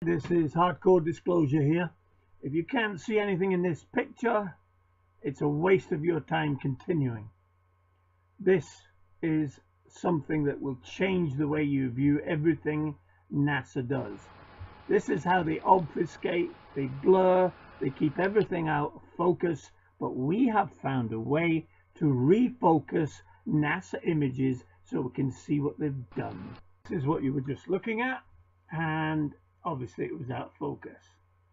This is hardcore disclosure here. If you can't see anything in this picture, it's a waste of your time continuing. This is something that will change the way you view everything NASA does. This is how they obfuscate, they blur, they keep everything out of focus, but we have found a way to refocus NASA images so we can see what they've done. This is what you were just looking at, and obviously it was out of focus.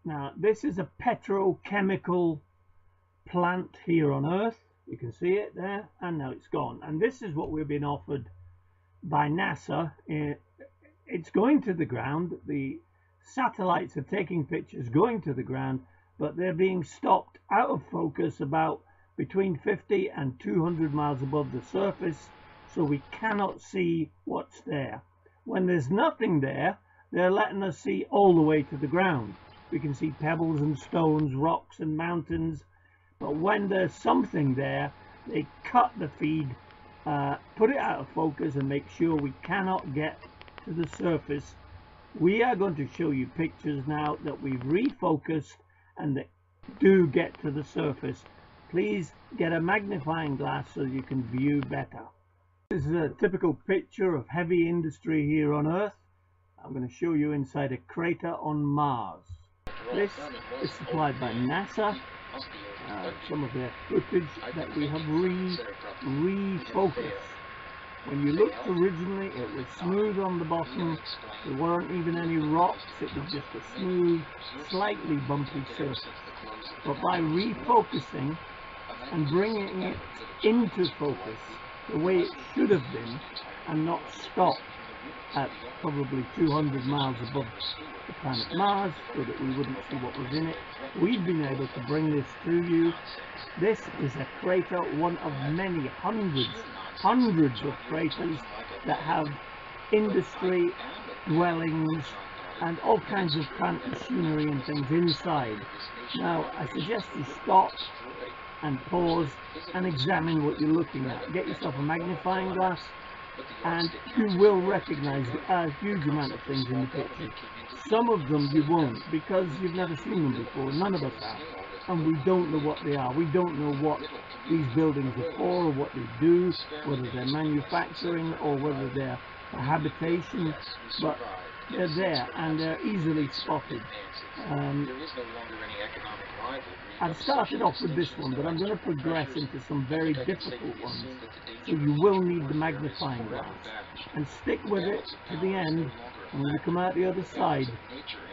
Now this is a petrochemical plant here on Earth. You can see it there, and now it's gone. And this is what we've been offered by NASA. It's going to the ground. The satellites are taking pictures going to the ground, but they're being stopped out of focus about between 50 and 200 miles above the surface, so we cannot see what's there. When there's nothing there, they're letting us see all the way to the ground. We can see pebbles and stones, rocks and mountains. But when there's something there, they cut the feed, put it out of focus, and make sure we cannot get to the surface. We are going to show you pictures now that we've refocused and that do get to the surface. Please get a magnifying glass so you can view better. This is a typical picture of heavy industry here on Earth. I'm going to show you inside a crater on Mars. This is supplied by NASA. Some of their footage that we have refocused. When you looked originally, it was smooth on the bottom. There weren't even any rocks. It was just a smooth, slightly bumpy surface. But by refocusing and bringing it into focus the way it should have been, and not stopped at probably 200 miles above the planet Mars so that we wouldn't see what was in it, we've been able to bring this to you. This is a crater, one of many hundreds of craters that have industry, dwellings and all kinds of plant machinery and things inside. Now I suggest you stop and pause and examine what you're looking at. Get yourself a magnifying glass, and you will recognize a huge amount of things in the picture. Some of them you won't, because you've never seen them before. None of us have, and we don't know what they are. We don't know what these buildings are for, or what they do, whether they're manufacturing or whether they're for habitation, but they're there and they're easily spotted. I've started off with this one, but I'm going to progress into some very difficult ones, so you will need the magnifying glass, and stick with it to the end, and when you come out the other side,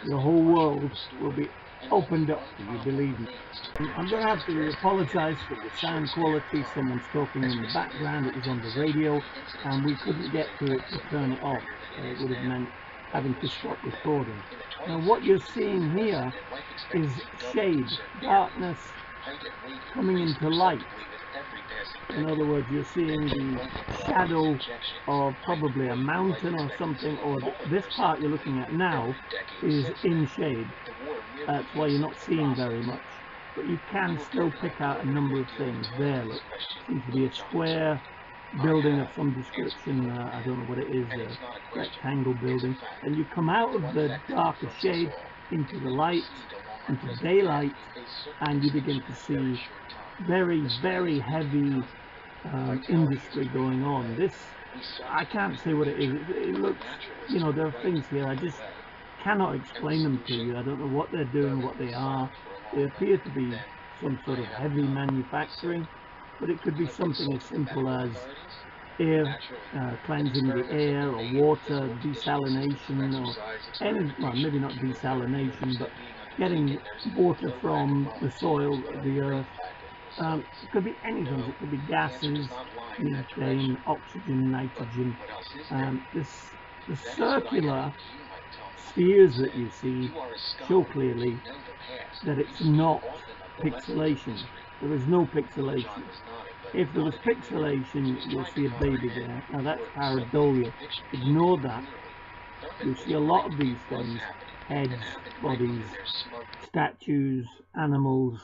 your whole world will be opened up to you, believe me. I'm going to have to apologise for the sound quality. Someone's talking in the background. It was on the radio and we couldn't get to it to turn it off. It would have meant having to stop recording. Now what you're seeing here is shade, darkness coming into light. In other words, you're seeing the shadow of probably a mountain or something, or this part you're looking at now is in shade. That's why you're not seeing very much, but you can still pick out a number of things. There, look, seems to be a square building of some description. I don't know what it is, a rectangle building. And you come out of the darker shade into the light, into daylight, and you begin to see very, very heavy industry going on. This, I can't say what it is. It looks, you know, there are things here I just cannot explain them to you. I don't know what they're doing, what they are. They appear to be some sort of heavy manufacturing, but it could be something as simple as air, cleansing the air, or water desalination, or any, well, maybe not desalination, but getting water from the soil of the earth. It could be anything. It could be gases, methane, oxygen, nitrogen. The circular spheres that you see show clearly that it's not pixelation. There is no pixelation. If there was pixelation, you'll see a baby there. Now that's pareidolia. Ignore that. You'll see a lot of these things: heads, bodies, statues, animals.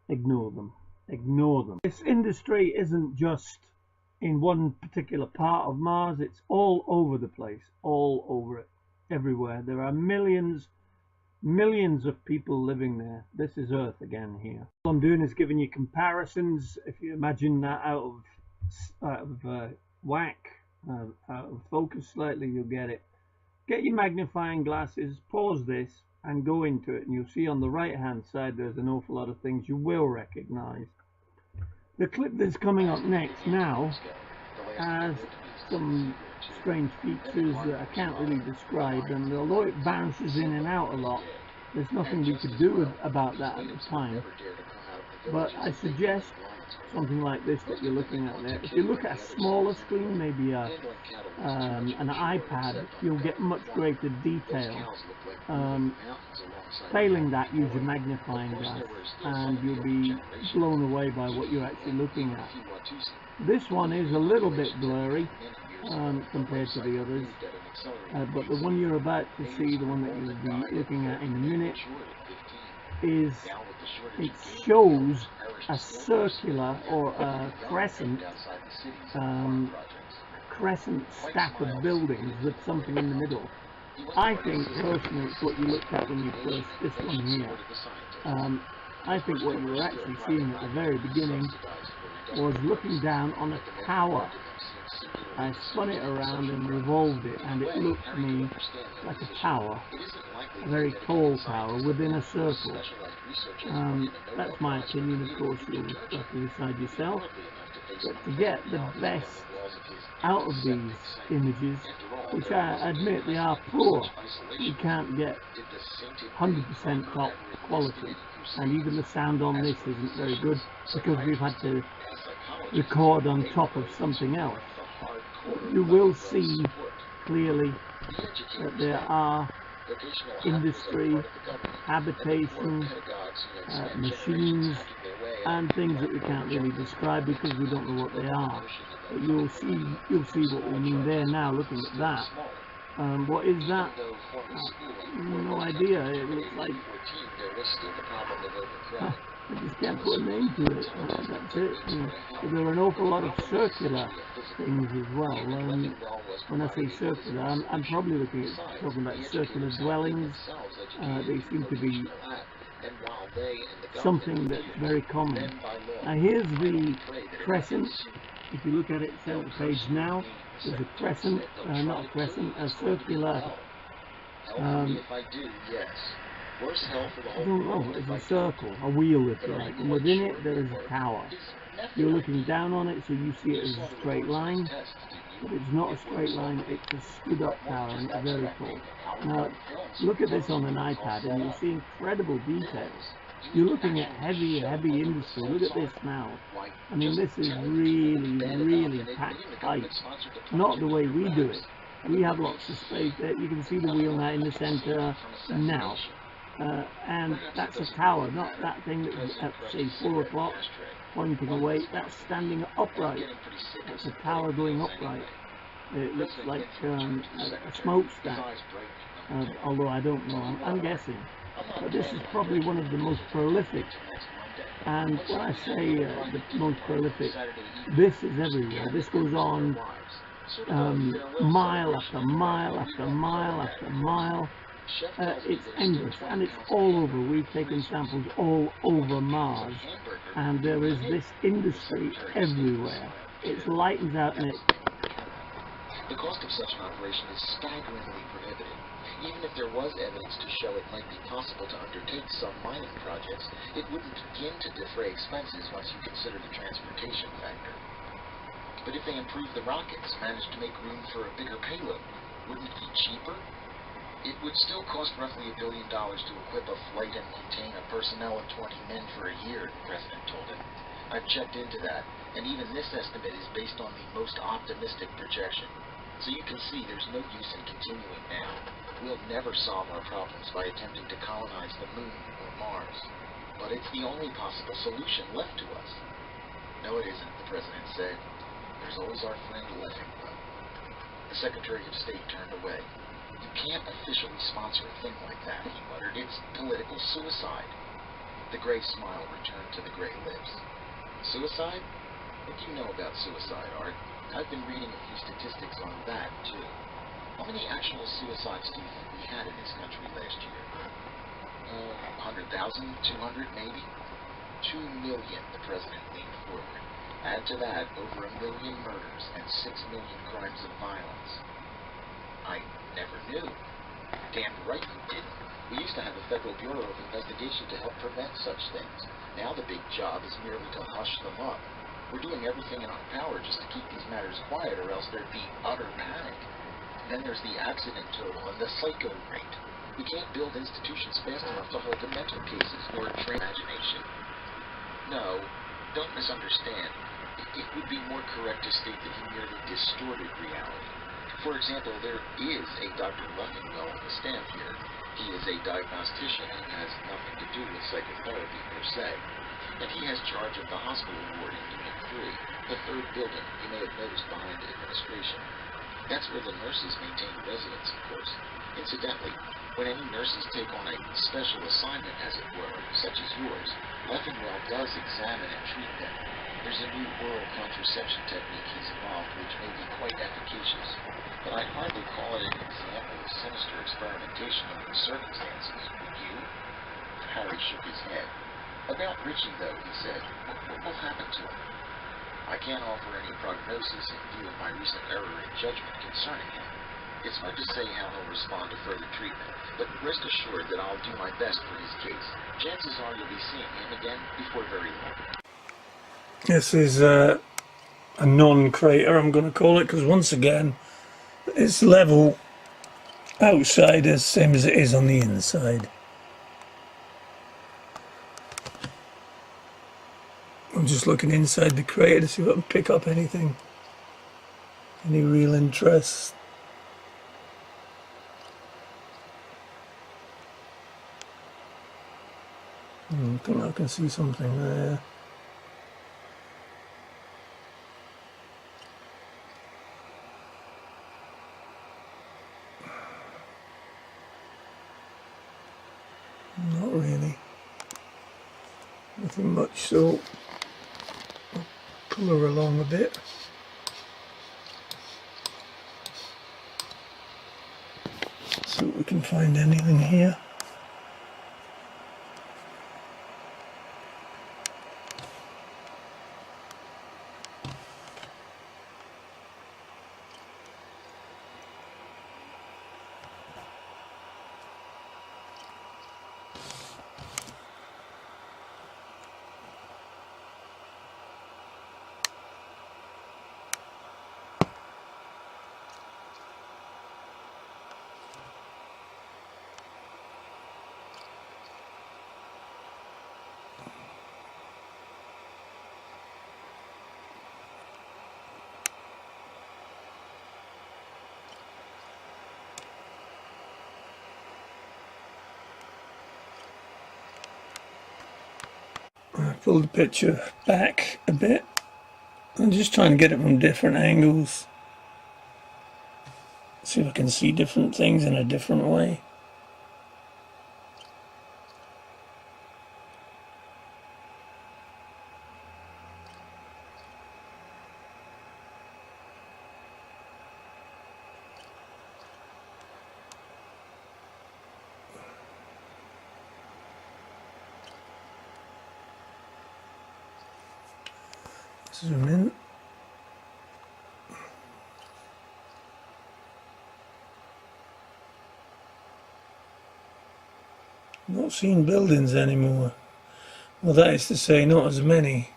Ignore them. Ignore them. This industry isn't just in one particular part of Mars. It's all over the place, all over it, everywhere. There are millions Millions of people living there. This is Earth again here. All I'm doing is giving you comparisons. If you imagine that out of whack, out of focus slightly, you'll get it. Get your magnifying glasses, pause this, and go into it, and you'll see on the right hand side there's an awful lot of things you will recognize. The clip that's coming up next now has some strange features that I can't really describe, and although it bounces in and out a lot, there's nothing we could do about that at the time. But I suggest something like this that you're looking at there. If you look at a smaller screen, maybe an iPad, you'll get much greater detail. Failing that, use your magnifying glass and you'll be blown away by what you're actually looking at. This one is a little bit blurry compared to the others, but the one you're about to see, the one that you'll be looking at in a minute, it shows a circular or a crescent stack of buildings with something in the middle. I think personally it's what you looked at when you first, this one here. I think what you were actually seeing at the very beginning was looking down on a tower. I spun it around and revolved it, and it looked to me like a tower, a very tall tower within a circle. That's my opinion, of course, you'll have to decide yourself. But to get the best out of these images, which I admit they are poor, you can't get 100% top quality, and even the sound on this isn't very good because we've had to record on top of something else. You will see clearly that there are industry, habitation, machines, and things that we can't really describe because we don't know what they are. But you'll see what we mean there now. Looking at that, what is that? No idea. It looks like I just can't put a name to it. That's it. But there are an awful lot of circular things as well. When I say circular, I'm probably talking about circular dwellings. They seem to be something that's very common. Now here's the crescent. If you look at it, center page now, there's a crescent, not a crescent, a circular. I don't know, it's a circle, a wheel if you like, and within it there is a tower. You're looking down on it, so you see it as a straight line, but it's not a straight line, it's a stood up tower, and it's very tall. Now, look at this on an iPad, and you'll see incredible details. You're looking at heavy industry. Look at this now. I mean, this is really packed tight. Not the way we do it. We have lots of space there. You can see the wheel now in the center now. And that's a tower, not that thing that was at, say, 4 o'clock pointing away. That's standing upright. That's a tower going upright. It looks like a smokestack, although I don't know, I'm guessing. But this is probably one of the most prolific, and when I say the most prolific, this is everywhere. This goes on mile after mile after mile after mile. It's endless, and it's all over. We've taken samples all over Mars, and there is this industry everywhere. It lightens out, and the cost of such an operation is staggeringly prohibitive. Even if there was evidence to show it might be possible to undertake some mining projects, it wouldn't begin to defray expenses once you consider the transportation factor. But if they improve the rockets, manage to make room for a bigger payload, wouldn't it be cheaper? It would still cost roughly $1 billion to equip a flight and maintain a personnel of 20 men for a year, the president told him. I've checked into that, and even this estimate is based on the most optimistic projection. So you can see there's no use in continuing now. We'll never solve our problems by attempting to colonize the moon or Mars. But it's the only possible solution left to us. No, it isn't, the president said. There's always our friend Leffingwell. The Secretary of State turned away. You can't officially sponsor a thing like that, he muttered. It's political suicide. The gray smile returned to the gray lips. Suicide? What do you know about suicide, Art? I've been reading a few statistics on that, too. How many actual suicides do you think we had in this country last year? 1,200 maybe? 2 million, the president leaned forward. Add to that over 1 million murders and 6 million crimes of violence. I never knew. Damn right you didn't. We used to have a Federal Bureau of Investigation to help prevent such things. Now the big job is merely to hush them up. We're doing everything in our power just to keep these matters quiet, or else there'd be utter panic. Then there's the accident total and the psycho rate. We can't build institutions fast enough to hold the mental cases nor train imagination. No, don't misunderstand. It would be more correct to state that he merely distorted reality. For example, there is a Dr. Leffingwell on the staff here. He is a diagnostician and has nothing to do with psychotherapy per se. And he has charge of the hospital ward in Unit 3, the third building you may have noticed behind administration. That's where the nurses maintain residence, of course. Incidentally, when any nurses take on a special assignment, as it were, such as yours, Leffingwell does examine and treat them. There's a new oral contraception technique he's evolved which may be quite efficacious, but I'd hardly call it an example of sinister experimentation under the circumstances, would you? Harry shook his head. About Richie, though, he said, what will happen to him? I can't offer any prognosis in view of my recent error in judgment concerning him. It's hard to say how he'll respond to further treatment, but rest assured that I'll do my best for his case. Chances are you'll be seeing him again before very long. This is a non-crater, I'm going to call it, because once again, it's level outside as same as it is on the inside. I'm just looking inside the crater to see if I can pick up anything. Any real interest. I think I can see something there. Not really. Nothing much, so I'll pull her along a bit. See if we can find anything here. I pulled the picture back a bit. I'm just trying to get it from different angles. See if I can see different things in a different way. Zoom in. Not seeing buildings anymore. Well, that is to say, not as many.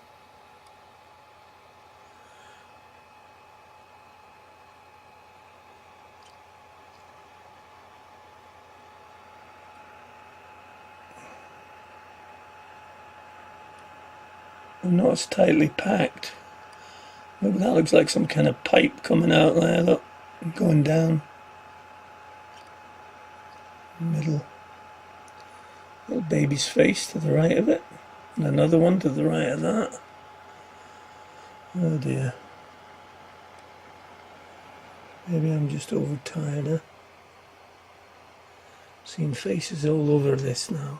Not as tightly packed. Look, that looks like some kind of pipe coming out there, look, going down. Middle. Little baby's face to the right of it. And another one to the right of that. Oh dear. Maybe I'm just overtired, huh? Seeing faces all over this now.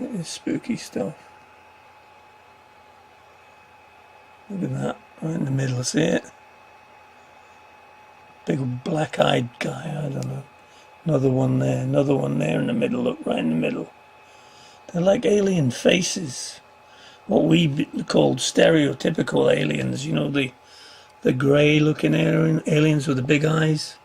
It is spooky stuff. Look at that, right in the middle, see it? Big black-eyed guy, I don't know. Another one there, another one there in the middle, look, right in the middle. They're like alien faces. What we called stereotypical aliens, you know, the grey looking aliens with the big eyes.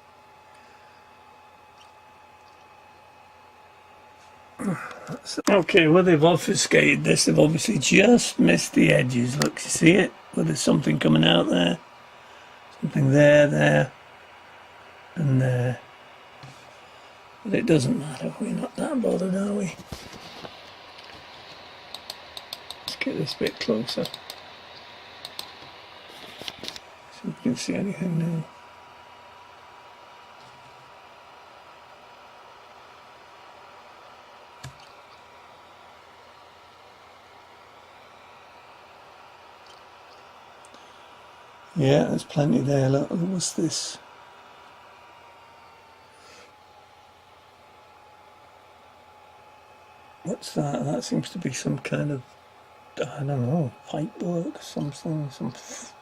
Okay, well, they've obfuscated this. They've obviously just missed the edges. Look, you see it? Well, there's something coming out there. Something there, and there. But it doesn't matter. We're not that bothered, are we? Let's get this bit closer. See if we can see anything now. Yeah, there's plenty there. Look, what's this? What's that? That seems to be some kind of, I don't know, pipework, something, some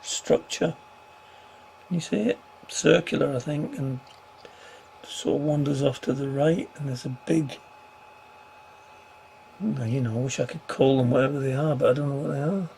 structure. Can you see it? Circular, I think, and sort of wanders off to the right, and there's a big, you know, I wish I could call them whatever they are, but I don't know what they are.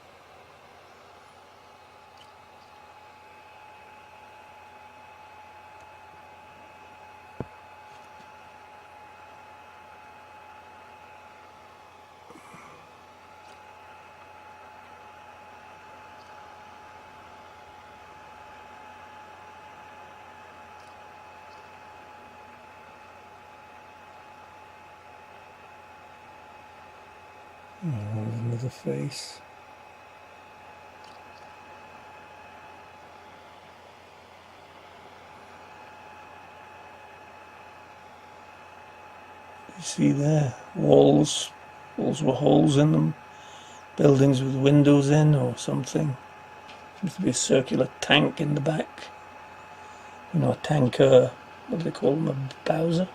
Oh, another face. You see there, walls with holes in them, buildings with windows in or something. Seems to be a circular tank in the back. You know, a tanker, what do they call them, a Bowser?